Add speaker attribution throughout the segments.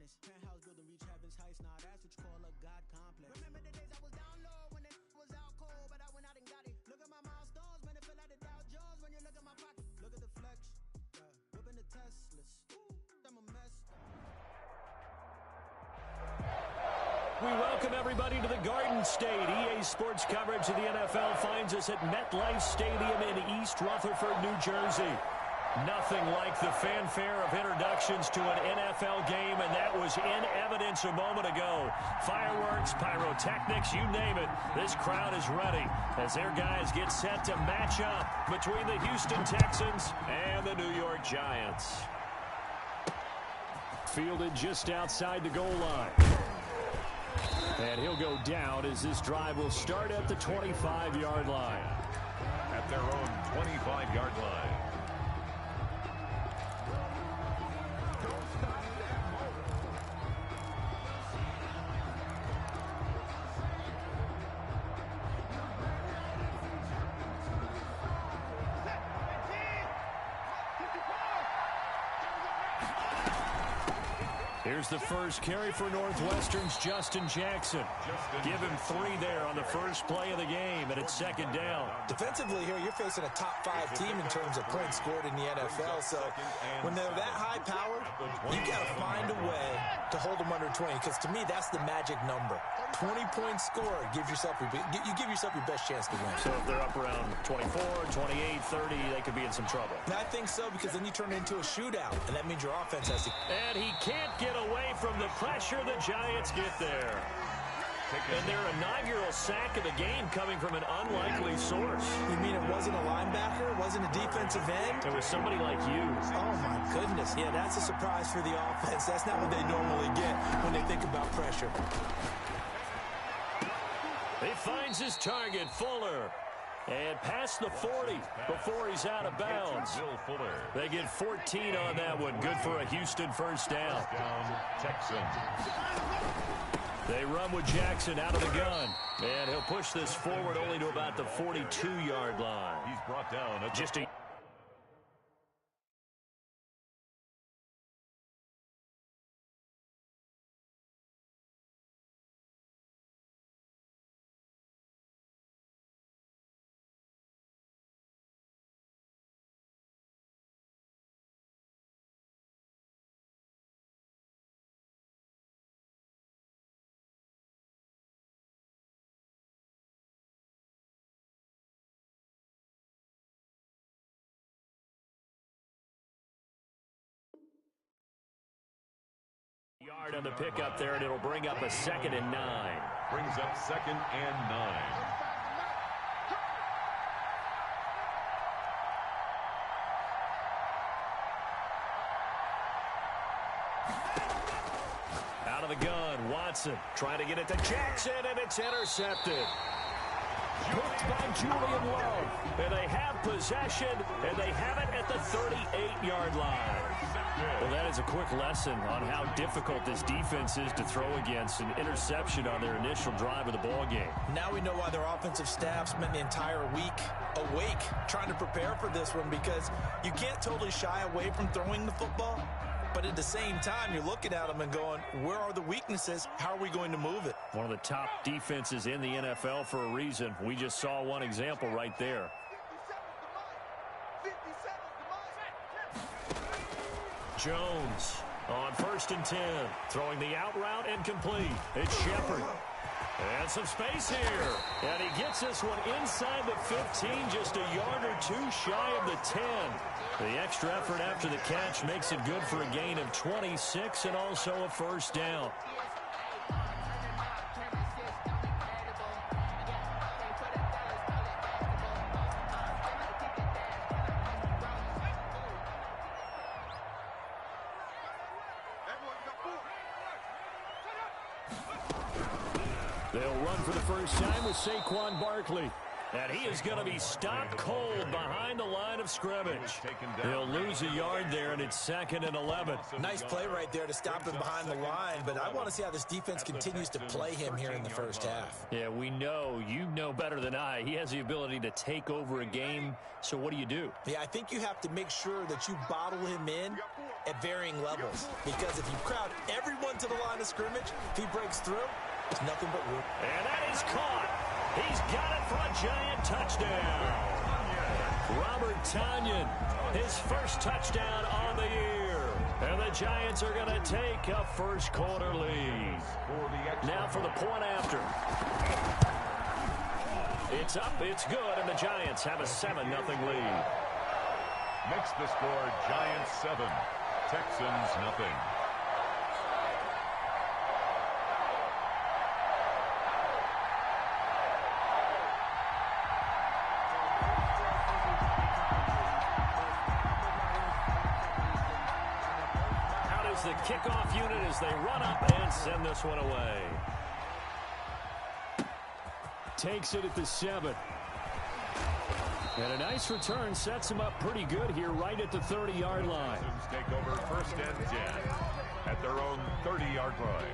Speaker 1: honest. Penthouse building reach heaven's heights. Now that's what you call a God complex. Remember the days I was down low when it was out cold, but I went out and got it. Look at my milestones, man, it feel like the Dow Jones when you look at my pocket. Look at the flex, whipping the Teslas. Ooh, I'm a mess.
Speaker 2: We welcome everybody to the Garden State. EA Sports coverage of the NFL finds us at MetLife Stadium in East Rutherford, New Jersey. Nothing like the fanfare of introductions to an NFL game, and that was in evidence a moment ago. Fireworks, pyrotechnics, you name it. This crowd is ready as their guys get set to match up between the Houston Texans and the New York Giants. Fielded just outside the goal line. And he'll go down as this drive will start at the 25-yard line.
Speaker 3: At their own 25-yard line.
Speaker 2: Here's the first carry for Northwestern's Justin Jackson. Give him 3 there on the first play of the game, and it's second down.
Speaker 4: Defensively here, you're facing a top-5 team in terms of points scored in the NFL, so when they're that high-powered, you got to find a way to hold them under 20, because to me, that's the magic number. 20-point score gives yourself you give yourself your best chance to win.
Speaker 2: So if they're up around 24, 28, 30, they could be in some trouble.
Speaker 4: And I think so, because then you turn it into a shootout, and that means your offense has to...
Speaker 2: And he can't get away from the pressure. The Giants get there. And their inaugural sack of the game coming from an unlikely source.
Speaker 4: You mean it wasn't a linebacker? It wasn't a defensive end?
Speaker 2: It was somebody like you.
Speaker 4: Oh, my goodness. Yeah, that's a surprise for the offense. That's not what they normally get when they think about pressure.
Speaker 2: He finds his target, Fuller. And past the 40 before he's out of bounds. They get 14 on that one. Good for a Houston first down.
Speaker 3: Texans.
Speaker 2: They run with Jackson out of the gun. And he'll push this forward only to about the 42-yard line.
Speaker 3: He's brought down at
Speaker 2: just a... Yard on the pickup there, and it'll bring up a 2nd and 9.
Speaker 3: Brings up 2nd and 9.
Speaker 2: Out of the gun, Watson trying to get it to Jackson, and it's intercepted. Picked by Julian Love. And they have possession, and they have it at the 38-yard line. Well, that is a quick lesson on how difficult this defense is to throw against. An interception on their initial drive of the ball game.
Speaker 4: Now we know why their offensive staff spent the entire week awake trying to prepare for this one, because you can't totally shy away from throwing the football. But at the same time, you're looking at them and going, where are the weaknesses? How are we going to move it?
Speaker 2: One of the top defenses in the NFL for a reason. We just saw one example right there. Jones on 1st and 10. Throwing the out route and complete. It's Shepard. And some space here. And he gets this one inside the 15, just a yard or 2 shy of the 10. The extra effort after the catch makes it good for a gain of 26 and also a first down. They'll run for the first time with Saquon Barkley. And he is going to be stopped cold behind the line of scrimmage. He'll lose a yard there, and it's 2nd and 11.
Speaker 4: Nice play right there to stop him behind the line, but I want to see how this defense continues to play him here in the first half.
Speaker 2: Yeah, we know. You know better than I. He has the ability to take over a game, so what do you do?
Speaker 4: Yeah, I think you have to make sure that you bottle him in at varying levels. Because if you crowd everyone to the line of scrimmage, if he breaks through, there's nothing but room.
Speaker 2: And that is caught. He's got it for a Giant touchdown. Robert Tonyan, his first touchdown on the year. And the Giants are going to take a first quarter lead. Now for the point after. It's up, it's good, and the Giants have a 7-0 lead.
Speaker 3: Makes the score Giants 7, Texans nothing.
Speaker 2: Out is the kickoff unit as they run up and send this one away. Takes it at the 7. And a nice return sets him up pretty good here right at the 30-yard line.
Speaker 3: Take over first and 10 at their own 30-yard line.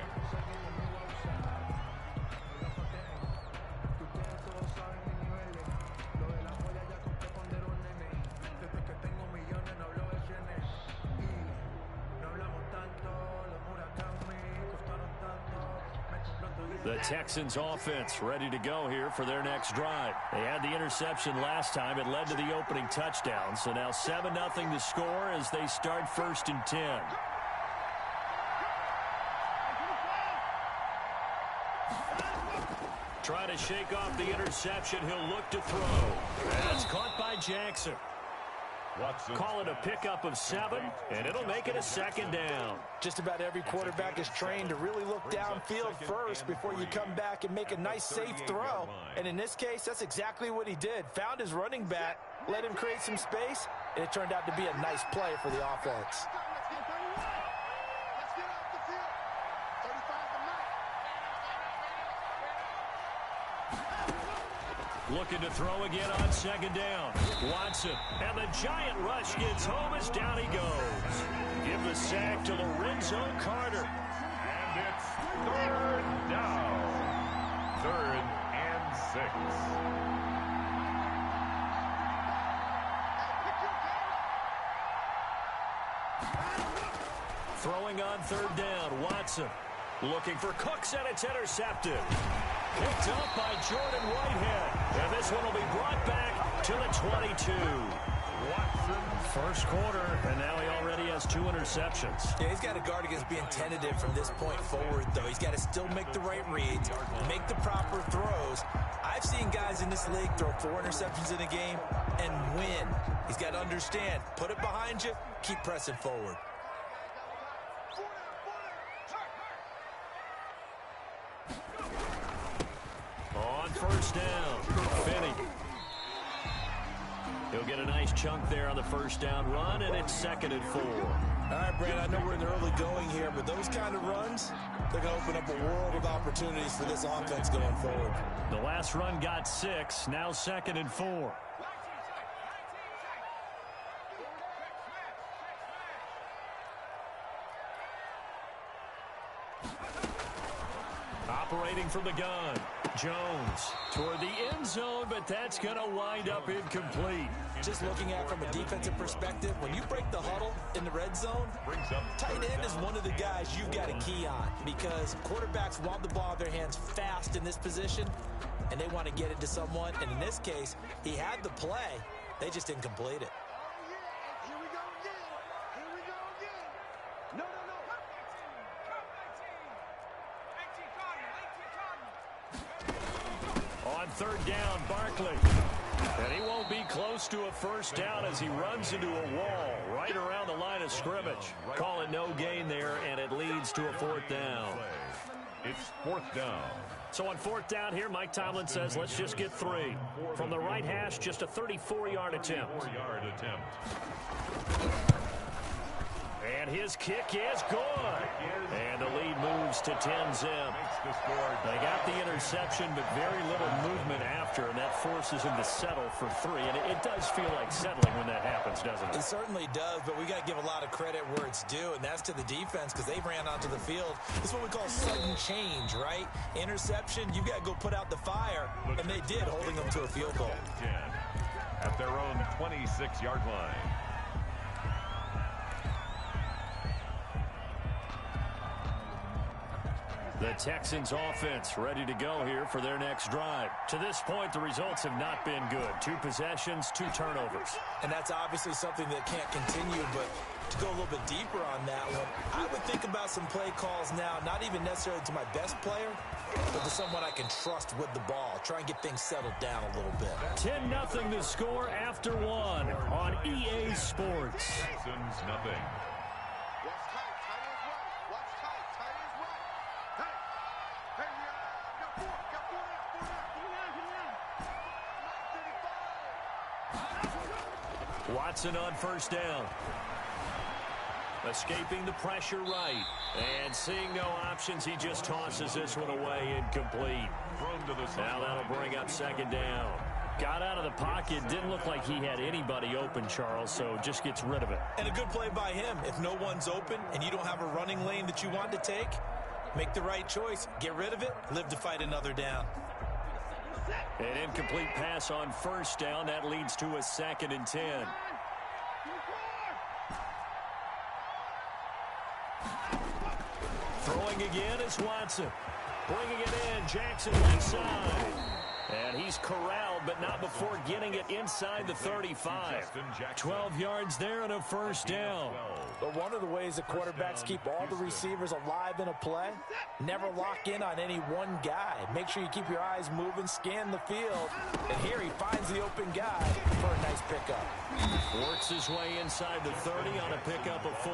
Speaker 2: The Texans offense ready to go here for their next drive. They had the interception last time. It led to the opening touchdown. So now 7-0 to score as they start first and 10. Try to shake off the interception. He'll look to throw. That's caught by Jackson. Call it a pickup of 7, and it'll make it a second down.
Speaker 4: Just about every quarterback is trained to really look downfield first before you come back and make a nice, safe throw. And in this case, that's exactly what he did. Found his running back, let him create some space, and it turned out to be a nice play for the offense.
Speaker 2: Looking to throw again on second down. Watson, and the giant rush gets home as down he goes. Give the sack to Lorenzo Carter.
Speaker 3: And it's third down. 3rd and 6.
Speaker 2: Throwing on 3rd down, Watson. Looking for Cooks, and it's intercepted. Picked up by Jordan Whitehead. And this one will be brought back to the 22. Watson. First quarter, and now he already has 2 interceptions.
Speaker 4: Yeah, he's got to guard against being tentative from this point forward, though. He's got to still make the right reads, make the proper throws. I've seen guys in this league throw 4 interceptions in a game and win. He's got to understand, put it behind you, keep pressing forward.
Speaker 2: On first down, Finney. He'll get a nice chunk there on the first down run, and it's 2nd and 4.
Speaker 4: All right, Brad, I know we're in the early going here, but those kind of runs, they're going to open up a world of opportunities for this offense going forward.
Speaker 2: The last run got 6, now 2nd and 4. Operating from the gun, Jones toward the end zone, but that's going to wind up incomplete.
Speaker 4: Just looking at it from a defensive perspective, when you break the huddle in the red zone, tight end is one of the guys you've got to key on because quarterbacks want the ball in their hands fast in this position, and they want to get it to someone. And in this case, he had the play. They just didn't complete it.
Speaker 2: On 3rd down, Barkley. And he won't be close to a first down as he runs into a wall right around the line of scrimmage. Call it no gain there, and it leads to a 4th down.
Speaker 3: It's 4th down.
Speaker 2: So on 4th down here, Mike Tomlin says, let's just get 3. From the right hash, just a 34-yard attempt.
Speaker 3: 4-yard attempt.
Speaker 2: And his kick is good. And the lead moves to 10-zip. They got the interception, but very little movement after, and that forces him to settle for 3. And it does feel like settling when that happens, doesn't it?
Speaker 4: It certainly does, but we got to give a lot of credit where it's due, and that's to the defense because they ran onto the field. This is what we call sudden change, right? Interception, you got to go put out the fire, and they did, holding them to a field goal.
Speaker 3: At their own 26-yard line.
Speaker 2: The Texans offense ready to go here for their next drive. To this point, the results have not been good. 2 possessions, 2 turnovers.
Speaker 4: And that's obviously something that can't continue, but to go a little bit deeper on that one, I would think about some play calls now, not even necessarily to my best player, but to someone I can trust with the ball. Try and get things settled down a little bit.
Speaker 2: 10-0 the score after 1 on EA Sports.
Speaker 3: Texans nothing.
Speaker 2: Watson on first down. Escaping the pressure right. And seeing no options, he just tosses this one away incomplete. Now that'll bring up second down. Got out of the pocket. Didn't look like he had anybody open, Charles, so just gets rid of it.
Speaker 4: And a good play by him. If no one's open and you don't have a running lane that you want to take, make the right choice. Get rid of it. Live to fight another down.
Speaker 2: An incomplete pass on first down. That leads to a 2nd and 10. Throwing again is Watson. Bringing it in. Jackson left side. And he's corralled, but not before getting it inside the 35. 12 yards there and a first down.
Speaker 4: But one of the ways that quarterbacks keep all the receivers alive in a play, never lock in on any one guy. Make sure you keep your eyes moving, scan the field. And here he finds the open guy for a nice pickup.
Speaker 2: Works his way inside the 30 on a pickup of 4.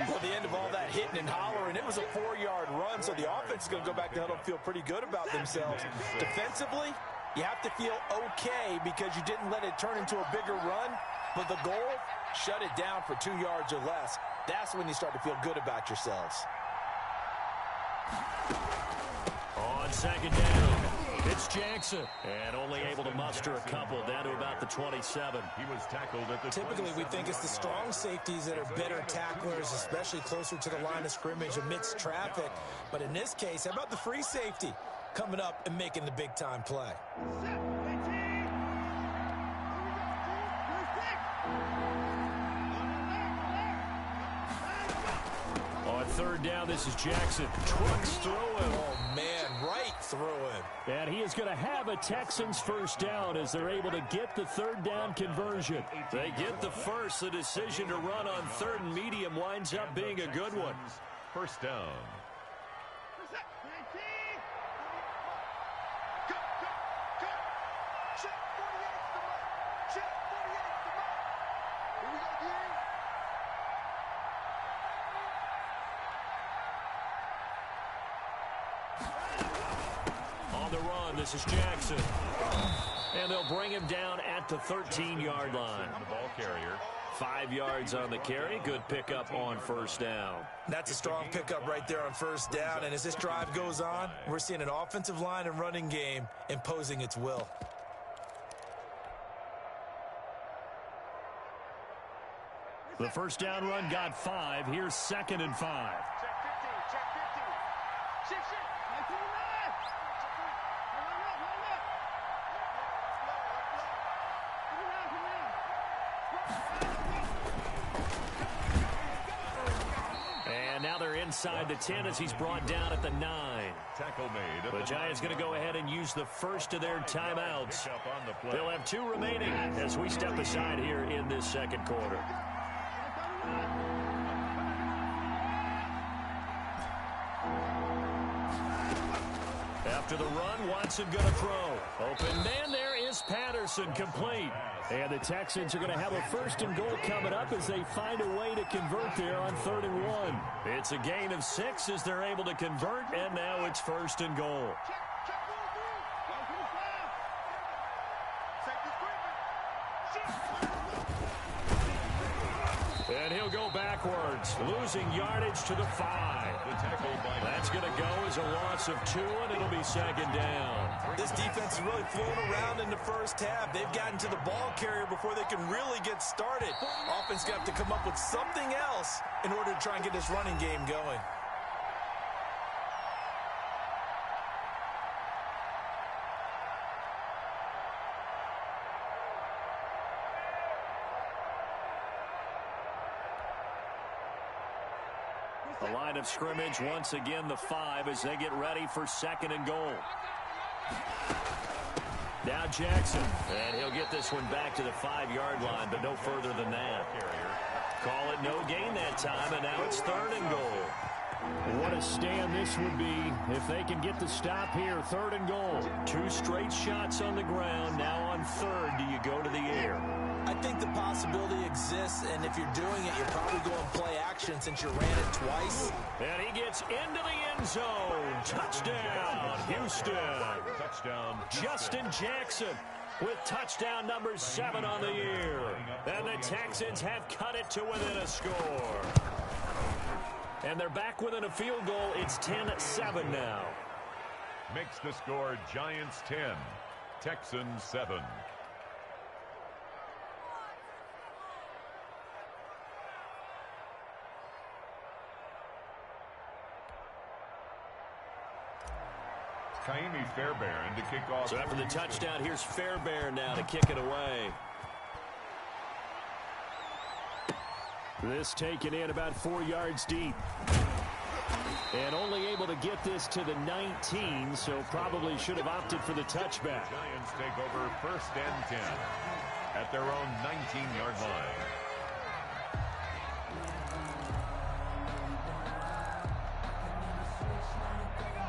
Speaker 4: Well, the end of all that hitting and hollering, it was a 4-yard run, so the offense is going to go back to huddle and feel pretty good about themselves. Defensively, you have to feel okay because you didn't let it turn into a bigger run, but the goal, shut it down for 2 yards or less. That's when you start to feel good about yourselves.
Speaker 2: On second down, it's Jackson. And only able to muster a couple down to about the 27.
Speaker 3: He was tackled at the
Speaker 4: Typically, we think it's the strong safeties that are better tacklers, especially closer to the line of scrimmage amidst traffic. But in this case, how about the free safety coming up and making the big-time play?
Speaker 2: On third down, this is Jackson. Trucks through him.
Speaker 4: Oh, man, right through him.
Speaker 2: And he is going to have a Texans first down as they're able to get the third down conversion. They get the first. The decision to run on 3rd and medium winds up being a good one.
Speaker 3: First down.
Speaker 2: This is Jackson. And they'll bring him down at the 13-yard line.
Speaker 3: The ball carrier.
Speaker 2: 5 yards on the carry. Good pickup on first down.
Speaker 4: That's a strong pickup right there on first down. And as this drive goes on, we're seeing an offensive line and running game imposing its will.
Speaker 2: The first down run got 5. Here's 2nd and 5.
Speaker 5: Check 50. Check 50. Shift.
Speaker 2: And now they're inside the 10 as he's brought down at the 9.
Speaker 3: Tackle made.
Speaker 2: The Giants going to go ahead and use the first of their timeouts. They'll have 2 remaining as we step aside here in this second quarter. After the run, Watson going to throw. Open man, there is Patterson, complete. And the Texans are going to have a 1st and goal coming up as they find a way to convert there on 3rd and 1. It's a gain of 6 as they're able to convert, and now it's 1st and goal. And he'll go backwards, losing yardage to the 5. That's going to go as a loss of 2, and it'll be 2nd down.
Speaker 4: This defense is really flown around in the first half. They've gotten to the ball carrier before they can really get started. Offense got to come up with something else in order to try and get this running game going.
Speaker 2: The line of scrimmage, once again, the 5 as they get ready for 2nd and goal. Now Jackson, and he'll get this one back to the 5-yard line, but no further than that. Call it no gain that time, and now it's 3rd and goal. What a stand this would be if they can get the stop here. 3rd and goal. 2 straight shots on the ground. Now on 3rd, do you go to the air?
Speaker 4: I think the possibility exists, and if you're doing it, you're probably going play action since you ran it twice.
Speaker 2: And he gets into the end zone. Touchdown, Houston.
Speaker 3: Touchdown,
Speaker 2: Justin Jackson with touchdown number 7 on the year. And the Texans have cut it to within a score. And they're back within a field goal. It's 10-7 now.
Speaker 3: Makes the score Giants 10, Texans 7. Kaimi Fairbairn to kick off.
Speaker 2: So after the touchdown, here's Fairbairn now to kick it away. This taken in about 4 yards deep. And only able to get this to the 19, so probably should have opted for the touchback.
Speaker 3: Giants take over 1st and 10 at their own 19-yard line.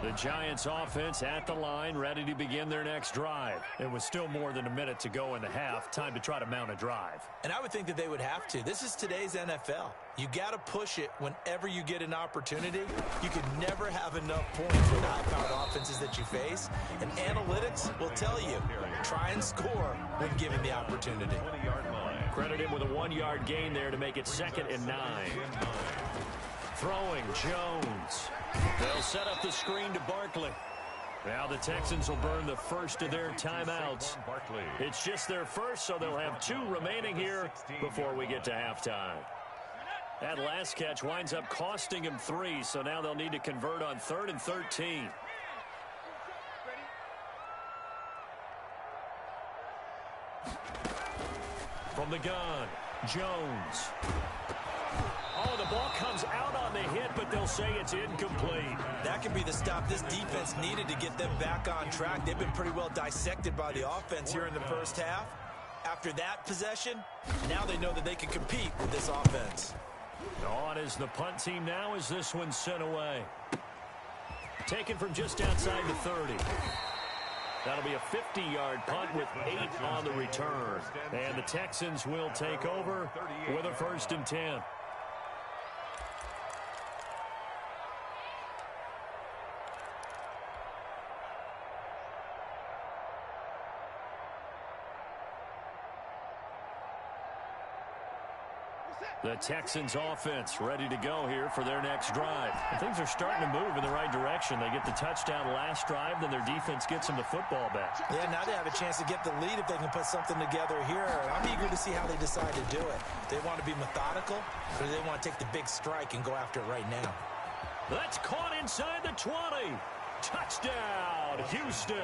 Speaker 2: The Giants offense at the line, ready to begin their next drive. It was still more than a minute to go in the half. Time to try to mount a drive.
Speaker 4: And I would think that they would have to. This is today's NFL. You got to push it whenever you get an opportunity. You can never have enough points with the high-powered offenses that you face. And analytics will tell you, try and score when given the opportunity.
Speaker 2: Credit him with a 1-yard gain there to make it 2nd and 9. Throwing, Jones. They'll set up the screen to Barkley. Now the Texans will burn the first of their timeouts. It's just their first, so they'll have 2 remaining here before we get to halftime. That last catch winds up costing him 3, so now they'll need to convert on 3rd and 13. From the gun, Jones. Oh, the ball comes out on the hit, but they'll say it's incomplete.
Speaker 4: That could be the stop this defense needed to get them back on track. They've been pretty well dissected by the offense here in the first half. After that possession, now they know that they can compete with this offense.
Speaker 2: On is the punt team now as this one's sent away. Taken from just outside the 30. That'll be a 50-yard punt with 8 on the return. And the Texans will take over with a 1st and 10. The Texans offense ready to go here for their next drive. And things are starting to move in the right direction. They get the touchdown last drive, then their defense gets them the football back.
Speaker 4: Yeah, now they have a chance to get the lead if they can put something together here. I'm eager to see how they decide to do it. They want to be methodical, or do they want to take the big strike and go after it right now?
Speaker 2: That's caught inside the 20. Touchdown, Houston.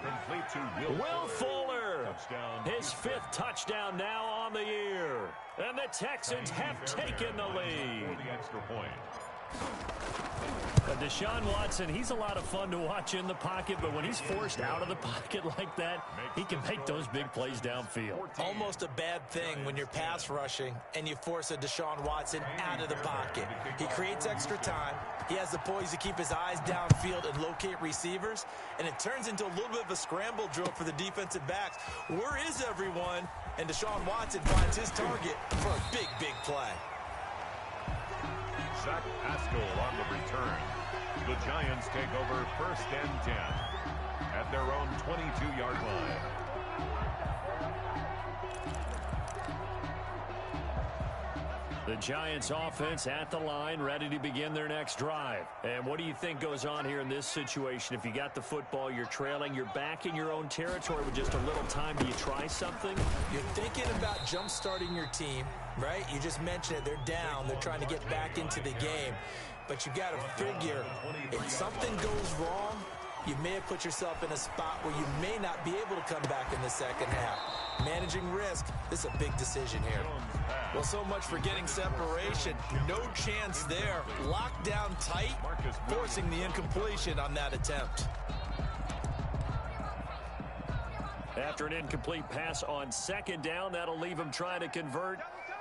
Speaker 3: Complete to
Speaker 2: Will Fuller.
Speaker 3: Touchdown.
Speaker 2: His 5th touchdown now on the year. And the Texans have taken the lead.
Speaker 3: For the extra point.
Speaker 2: But Deshaun Watson, he's a lot of fun to watch in the pocket, but when he's forced out of the pocket like that, he can make those big plays downfield.
Speaker 4: Almost a bad thing when you're pass rushing and you force a Deshaun Watson out of the pocket. He creates extra time. He has the poise to keep his eyes downfield and locate receivers, and it turns into a little bit of a scramble drill for the defensive backs. Where is everyone? And Deshaun Watson finds his target for a big, big play.
Speaker 3: Zach Pascal on the return. The Giants take over 1st and 10 at their own 22-yard line.
Speaker 2: The Giants offense at the line, ready to begin their next drive. And what do you think goes on here in this situation? If you got the football, you're trailing, you're back in your own territory with just a little time. Do you try something?
Speaker 4: You're thinking about jump-starting your team, right? You just mentioned it. They're down. They're trying to get back into the game. But you got to figure, if something goes wrong, you may have put yourself in a spot where you may not be able to come back in the second half. Managing risk, this is a big decision here. Well, so much for getting separation. No chance there. Locked down tight, forcing the incompletion on that attempt.
Speaker 2: After an incomplete pass on second down, that'll leave him trying to convert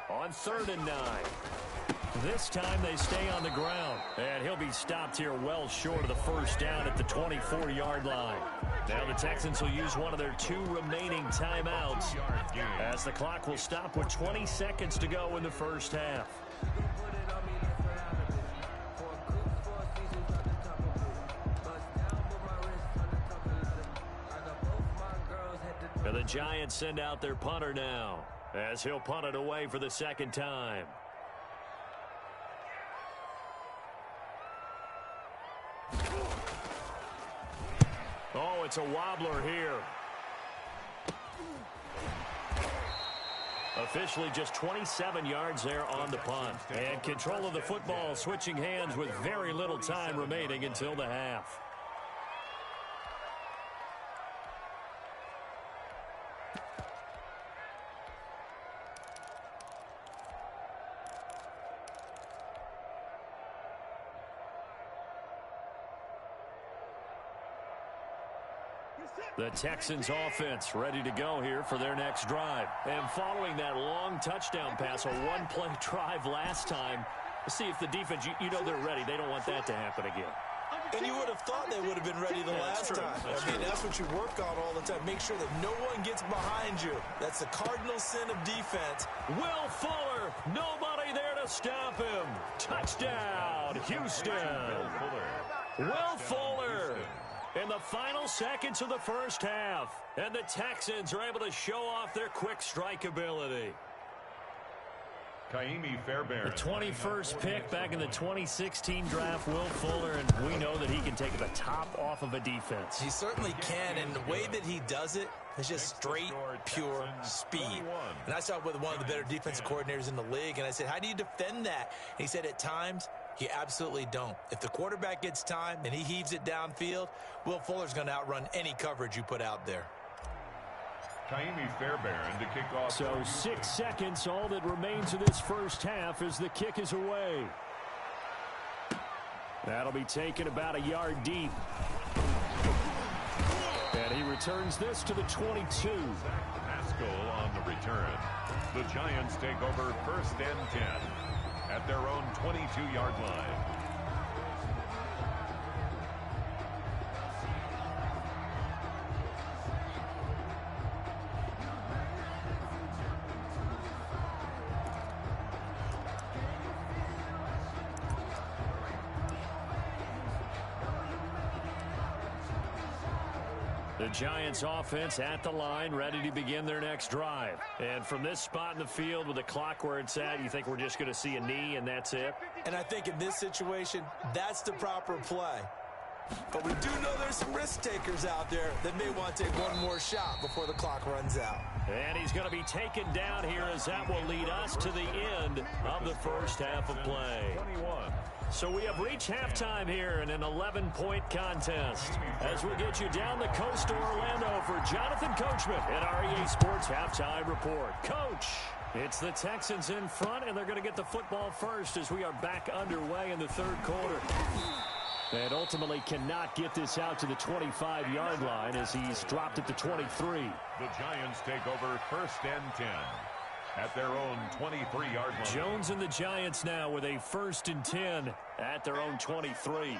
Speaker 2: on 3rd and 9. This time they stay on the ground, and he'll be stopped here well short of the first down at the 24-yard line. Now the Texans will use one of their 2 remaining timeouts as the clock will stop with 20 seconds to go in the first half. And the Giants send out their punter now as he'll punt it away for the second time. Oh, it's a wobbler here. Officially just 27 yards there on the punt. And control of the football switching hands with very little time remaining until the half. The Texans offense ready to go here for their next drive. And following that long touchdown pass, a one-play drive last time, let's see if the defense, you know they're ready. They don't want that to happen again.
Speaker 4: And you would have thought they would have been ready the last time. I mean, that's what you work on all the time. Make sure that no one gets behind you. That's the cardinal sin of defense.
Speaker 2: Will Fuller, nobody there to stop him. Touchdown, Houston. Will Fuller. In the final seconds of the first half, and the Texans are able to show off their quick strike ability. The 21st pick back in the 2016 draft, Will Fuller, and we know that he can take the top off of a defense.
Speaker 4: He certainly can, and the way that he does it is just straight, pure speed. And I saw it with one of the better defensive coordinators in the league, and I said, how do you defend that? And he said, at times, you absolutely don't. If the quarterback gets time and he heaves it downfield, Will Fuller's going to outrun any coverage you put out there.
Speaker 3: To kick off.
Speaker 2: So 6 seconds, all that remains of this first half as the kick is away. That'll be taken about a yard deep. And he returns this to the 22.
Speaker 3: Haskell on the return. The Giants take over 1st and 10 at their own 22-yard line.
Speaker 2: The Giants offense at the line, ready to begin their next drive. And from this spot in the field with the clock where it's at, you think we're just going to see a knee and that's it?
Speaker 4: And I think in this situation, that's the proper play. But we do know there's some risk takers out there that may want to take one more shot before the clock runs out.
Speaker 2: And he's going to be taken down here as that will lead us to the end of the first half of play.
Speaker 3: 21.
Speaker 2: So we have reached halftime here in an 11-point contest. As we get you down the coast to Orlando for Jonathan Coachman at our EA Sports Halftime Report. Coach, it's the Texans in front, and they're going to get the football first as we are back underway in the third quarter. And ultimately cannot get this out to the 25-yard line as he's dropped it to 23.
Speaker 3: The Giants take over 1st and 10 at their own 23-yard line.
Speaker 2: Jones and the Giants now with a 1st and 10 at their own 23.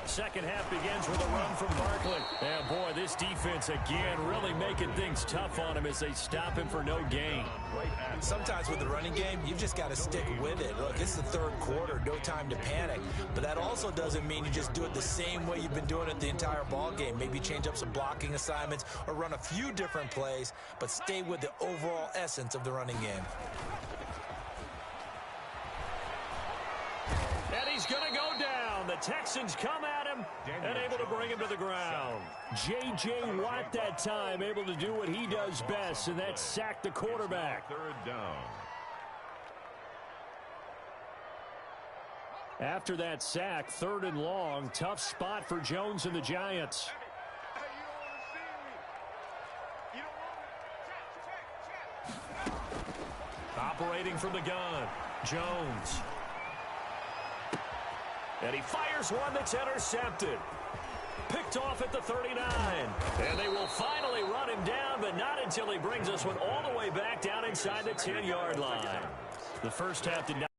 Speaker 2: Second half begins with a run from Barkley. And boy, this defense again really making things tough on him as they stop him for no gain.
Speaker 4: Sometimes with the running game, you've just got to stick with it. Look, it's the third quarter, no time to panic. But that also doesn't mean you just do it the same way you've been doing it the entire ball game. Maybe change up some blocking assignments or run a few different plays, but stay with the overall essence of the running game.
Speaker 2: And he's going to go down. Texans come at him and able to bring him to the ground. J.J. Watt that time able to do what he does best, and that's sack the quarterback.
Speaker 3: Third down.
Speaker 2: After that sack, 3rd and long, tough spot for Jones and the Giants. Operating from the gun, Jones. And he fires one that's intercepted. Picked off at the 39. And they will finally run him down, but not until he brings us one all the way back down inside the 10-yard line. The first half did not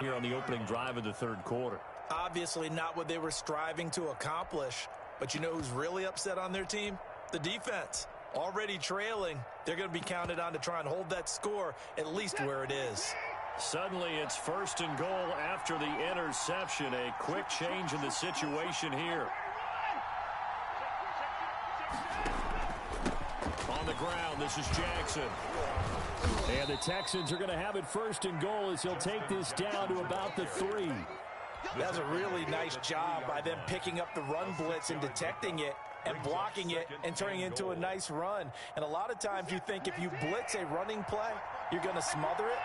Speaker 2: here on the opening drive of the 3rd quarter.
Speaker 4: Obviously not what they were striving to accomplish. But you know who's really upset on their team? The defense. Already trailing. They're going to be counted on to try and hold that score at least where it is.
Speaker 2: Suddenly it's 1st and goal after the interception. A quick change in the situation here. On the ground, this is Jackson. And the Texans are going to have it 1st and goal as he'll take this down to about the 3.
Speaker 4: That's a really nice job by them picking up the run blitz and detecting it and blocking it and turning it into a nice run. And a lot of times you think if you blitz a running play, you're going to smother it.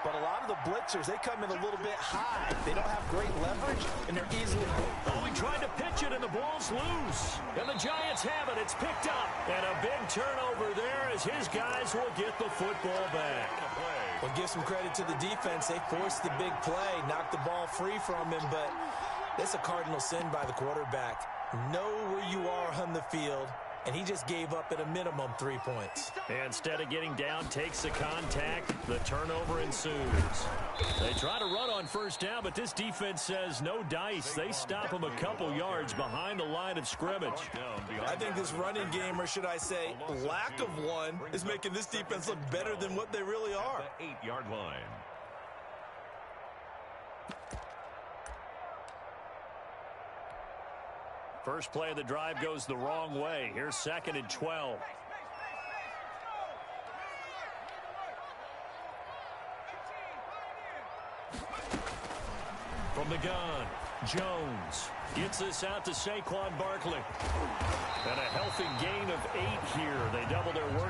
Speaker 4: But a lot of the blitzers, they come in a little bit high. They don't have great leverage, and they're easily moved.
Speaker 2: Oh, he tried to pitch it, and the ball's loose. And the Giants have it. It's picked up. And a big turnover there as his guys will get the football back.
Speaker 4: Well, give some credit to the defense. They forced the big play, knocked the ball free from him, but that's a cardinal sin by the quarterback. Know where you are on the field, and he just gave up at a minimum 3 points.
Speaker 2: Instead of getting down, takes the contact. The turnover ensues. They try to run on 1st down, but this defense says no dice. They stop him a couple yards behind the line of scrimmage.
Speaker 4: I think this running game, or should I say lack of one, is making this defense look better than what they really are.
Speaker 3: 8-yard line.
Speaker 2: First play of the drive goes the wrong way. Here's 2nd and 12. From the gun, Jones gets this out to Saquon Barkley. And a healthy gain of 8 here. They double their work.